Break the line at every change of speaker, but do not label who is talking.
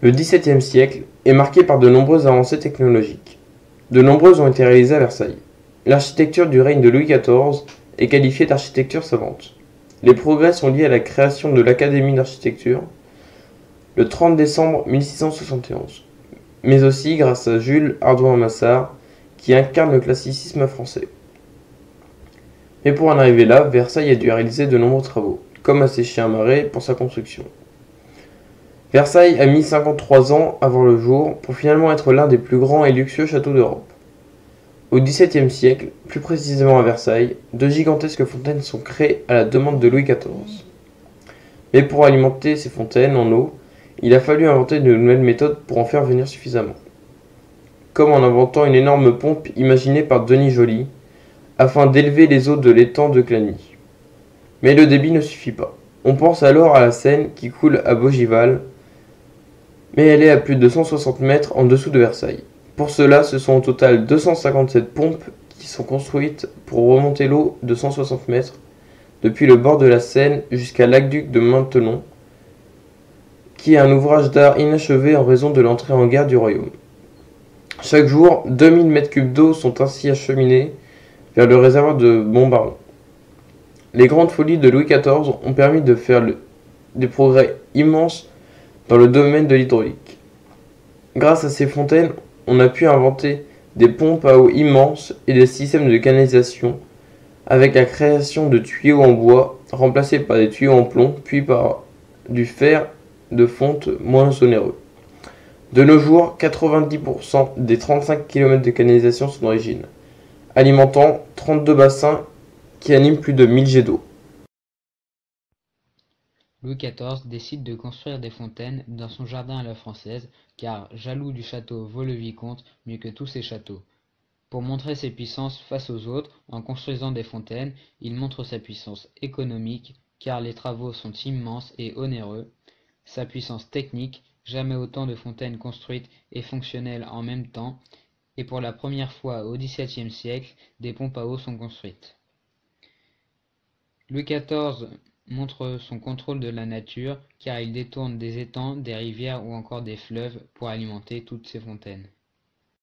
Le XVIIe siècle est marqué par de nombreuses avancées technologiques. De nombreuses ont été réalisées à Versailles. L'architecture du règne de Louis XIV est qualifiée d'architecture savante. Les progrès sont liés à la création de l'Académie d'architecture le 30 décembre 1671, mais aussi grâce à Jules Hardouin-Massart qui incarne le classicisme français. Mais pour en arriver là, Versailles a dû réaliser de nombreux travaux, comme assécher un marais pour sa construction. Versailles a mis 53 ans à voir le jour pour finalement être l'un des plus grands et luxueux châteaux d'Europe. Au XVIIe siècle, plus précisément à Versailles, deux gigantesques fontaines sont créées à la demande de Louis XIV. Mais pour alimenter ces fontaines en eau, il a fallu inventer de nouvelles méthodes pour en faire venir suffisamment. Comme en inventant une énorme pompe imaginée par Denis Joly, afin d'élever les eaux de l'étang de Clagny. Mais le débit ne suffit pas. On pense alors à la Seine qui coule à Bougival, mais elle est à plus de 160 mètres en dessous de Versailles. Pour cela, ce sont au total 257 pompes qui sont construites pour remonter l'eau de 160 mètres depuis le bord de la Seine jusqu'à l'aqueduc de Maintenon, qui est un ouvrage d'art inachevé en raison de l'entrée en guerre du royaume. Chaque jour, 2000 mètres cubes d'eau sont ainsi acheminés vers le réservoir de Montbaron. Les grandes folies de Louis XIV ont permis de faire des progrès immenses dans le domaine de l'hydraulique. Grâce à ces fontaines, on a pu inventer des pompes à eau immenses et des systèmes de canalisation avec la création de tuyaux en bois remplacés par des tuyaux en plomb puis par du fer de fonte moins onéreux. De nos jours, 90% des 35 km de canalisation sont d'origine, alimentant 32 bassins qui animent plus de 1000 jets d'eau.
Louis XIV décide de construire des fontaines dans son jardin à la française, car, jaloux du château Vaux-le-Vicomte mieux que tous ses châteaux. Pour montrer ses puissances face aux autres, en construisant des fontaines, il montre sa puissance économique, car les travaux sont immenses et onéreux, sa puissance technique, jamais autant de fontaines construites et fonctionnelles en même temps, et pour la première fois au XVIIe siècle, des pompes à eau sont construites. Louis XIV montre son contrôle de la nature, car il détourne des étangs, des rivières ou encore des fleuves pour alimenter toutes ces fontaines.